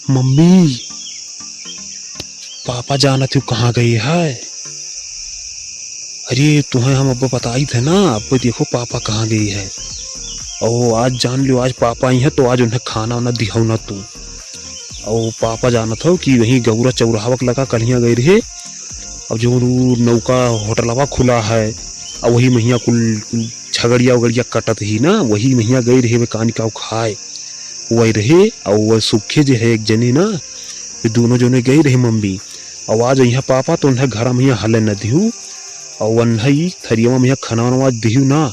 Mummy, पापा जाना थे कहाँ गई है? अरे तुम्हें हम अब बताई थे ना, अब देखो पापा कहाँ गई है। और आज जान लो, आज पापा आई है तो आज उन्हें खाना वाना दिखाओ ना तुम। और पापा जाना था कि वहीं गौरा चौराहवक लगा कलियाँ गई रहे। अब जो नौका होटलवा खुला है और वही महिया कुल झगड़िया उगड़िया कटत ही ना, वही महिया गई रहे वे कान का खाए वही रहे। और वह सूखे जो है एक जने ना, दोनों जने गई रहे मम्मी। और आज यहाँ पापा तो उन्हें घर में हले न दिहू और वही थरिया में खाना वाना दिहू ना।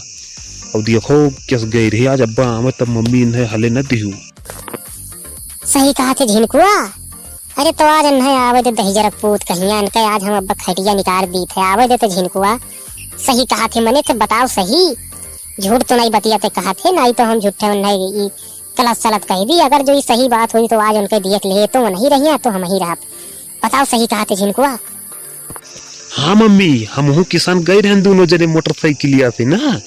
और देखो कैसे गई रही आज अब्बा आवे तब मम्मी इन्हें हले न दिहू। सही कहा थे झिनकुआ। अरे तो आज इन्हें आवे दे दही जरक पूत कहिया इनका आज हम अब्बा खटिया निकाल दी थे। आवे दे तो झिनकुआ सही कहा थे मने तो बताओ सही, झूठ तो नहीं बतियाते कहा थे, नहीं तो हम झूठे उन्हें गलत सलत कह दी। अगर जो ये सही बात हुई तो आज उनके देख ले तो नहीं रही तो हम ही रहा। बताओ सही कहा थे झिनकुआ। हाँ मम्मी, हम किसान गए रहे दोनों जने मोटरसाइकिलिया से ना,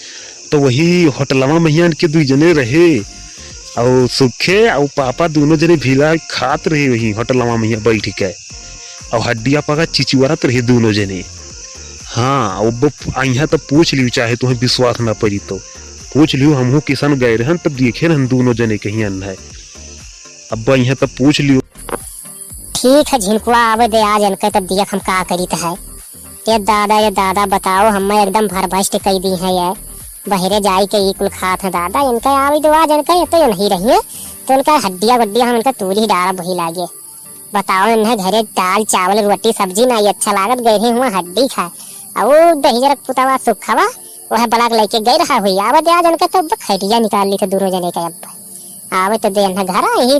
तो वही होटलवा में के दो जने रहे और सुखे और पापा दोनों जने भीला खात रहे वही होटलवा में बैठ के और हड्डिया पका चिचुआरत रहे दोनों जने। हाँ अब अहिया तो पूछ लियो, चाहे तुम्हें विश्वास ना पड़ी तो पूछ लियो। हम किसान गए रहे तब देखे रहन दोनों जने कहीं अन्न है। अब अहिया तो पूछ लियो। ठीक है झिनकुआ, आवे दे आज इनके तब देख हम का करी है। ये दादा बताओ, हम एकदम भरभष्ट कई दी है ये बहरे जाई के कुल खात है दादा। इनका आवी दो आज इनका ये तो नहीं रही है तो इनका हड्डिया गड्डिया हम इनका तूल ही डाला वही लागे। बताओ इन्हें घरे दाल चावल रोटी सब्जी नहीं अच्छा लागत, गए हुआ हड्डी खाए और दही जरक पुतावा सुखावा वह बलाक लेके गई रहा हुई। आवे दे आज इनका तो खटिया निकाल ली थे दोनों जने का। अब आवे तो दे इन्हें घर यही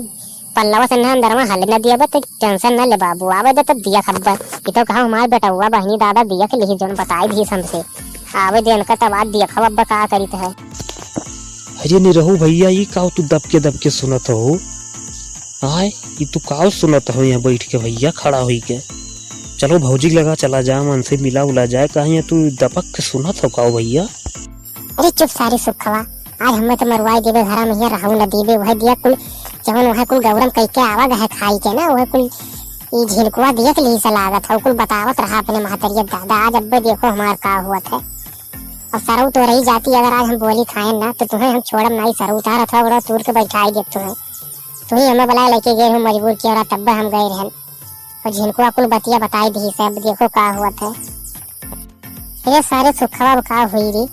पल्लवा से अंदर में हल न दिया तो टेंशन न ले बाबू। आवे दे तब दिया खबर ये तो कहा हमारे बेटा हुआ बहनी दादा दिया के लिए जो बताई दी हमसे। आवे दे इनका तब आज दिया खबर का करी है। अरे नहीं रहू भैया, ये काव तू दब के सुनत हो? आए ये तू काव सुनत हो यहाँ बैठ के भैया खड़ा हुई के? चलो भौजी लगा चला जा, मन से मिला उला जाए। कहीं तू दबक के सुनत हो काव भैया? अरे चुप सारी सुखवा, आज हमें तो मरवाई देवे घर में रहू न देवे वह दिया कुल जवन वह कुल गौरम कह के आवा गए खाई के ना, वह कुल ये झिनकुआ दिया के लिए लागत है कुल बतावत रहा अपने महतरिया दादा। आज अब्बे देखो हमार का हुआ था। और सरऊ तो रही जाती अगर आज हम बोली खाए ना तो तुम्हें हम छोड़म नहीं। सरऊ उतारा था बड़ा तूर के बैठाई दे तुम्हें हमें बुला लेके गए हो मजबूर किया और तब हम गए रहन। और झिनकुआ कुल बतिया बताई दी सब देखो का हुआ था। ये सारे सुखवा का हुई रही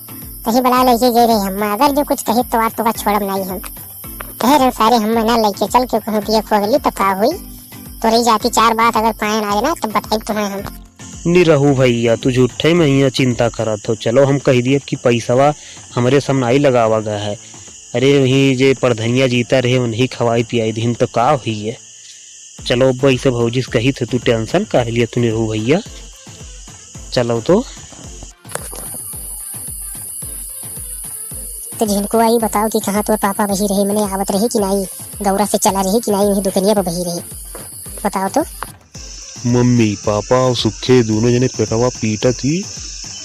कहीं बुला लेके गए रहे हम। अगर जो कुछ कही तो आज तो छोड़म नहीं हम कह रहे सारे हम ना लेके चल के कहूँ दिया खोगली तो का हुई तो रही जाती चार बात अगर पाए ना ना तो बताई तुम्हें हम। नहीं रहू भैया, तू झूठे में ही चिंता करत हो। चलो हम कह दिए कि पैसावा हमारे सामने ही लगावा गया है। अरे वही जे प्रधनिया जीता रहे उन्हीं खवाई पियाई दिन तो का हुई है। चलो अब ऐसे भौजी से कही थे तू टेंशन कर लिया तू रहू भैया। चलो तो झिनकुआ ही बताओ कि कहाँ तो पापा वही रहे मैंने आवत रही कि नहीं, गौरा से चला रही कि नहीं, वही दुकनिया पर वही रही बताओ तो। मम्मी पापा और सुखे दोनों जने पेटवा पीटा थी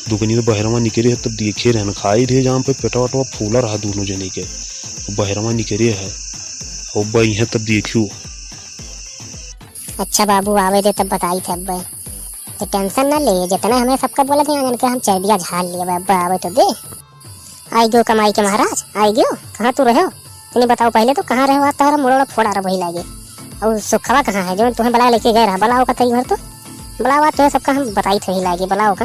दुकनी तो बहरवा निकले है तब देखे रहन खाई रहे जहाँ पे पेटवा फूला रहा दोनों जने के बहरवा निकले है और बई है तब देखियो। अच्छा बाबू आवे दे तब बताई थे अब्बे तो टेंशन ना ले, जितना हमें सबका बोला था इनके हम चर्बिया झाल लिए अब्बा। आवे तो दे आई गयो कमाई के महाराज आई गयो। कहाँ तू रहे हो तूने बताओ पहले तो कहाँ रहे हो? तारा मुड़ोड़ा फोड़ा रहा वही लागे। और सुखवा कहाँ है जो तुम्हें बुला लेके गए रहा? बुलाओ का तई घर तो बुलावा तो सबका हम बताई थे ही लागे बुलाओ का।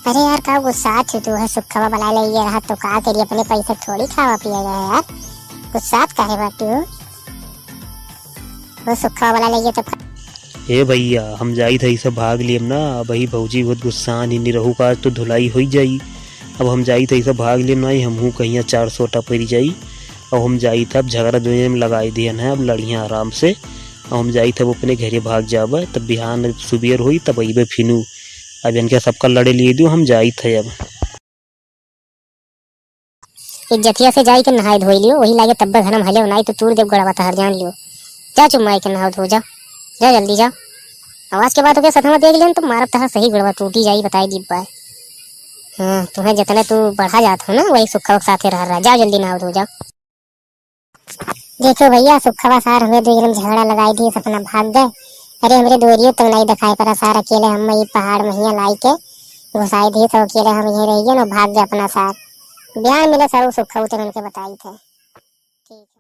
अरे यार का गुस्सा तू है सुखवा बुला ले रहा तो का करिए अपने पैसे थोड़ी खावा पिया गया यार, गुस्सा काहे बाटू वो सुखवा बुला ले तो। ए भैया हम जाई थे इसे भाग लियम ना, भाई भौजी बहुत गुस्सा नहीं रहू का तो धुलाई हो जाई। अब हम जाई थे इसे भाग लियम नहीं, हम कहीं 400 टपरी जाई और हम जाई था अब झगड़ा दुनिया में लगाई दियन है। अब लड़ियाँ आराम से और हम जाई थे वो अपने घरे भाग जाबे तब बिहान सुबेर हुई तब अबे फिनू। अब इनके सबका लड़े लिए दो हम जाई थे। अब इज्जतिया से जाई के नहाई धोई लियो वही लागे तब घर में हले नहीं तो तूर देव गड़वा तहर जान लियो। जा चुम्माई के नहा धो जा जा जल्दी जा। आवाज के बाद हो गया सथमा देख लेन तो मारब तहर सही गड़वा टूटी जाई बताई दी बाय। हाँ तुम्हें जितने तू बढ़ा जात हो ना वही सुखा साथे रह रहा। जाओ जल्दी नहा धो जाओ। देखो भैया सुखवा सार हमें दो एकदम झगड़ा लगाई दी सपना भाग गए। अरे हमरे दोरियो तो नहीं दिखाई पड़ा सार अकेले हम ये पहाड़ में ही लाई के घुसाई दी तो अकेले हम यही रहिए ना भाग गए अपना सार। बयान मिले सर सुखा उनके बताई थे। ठीक है।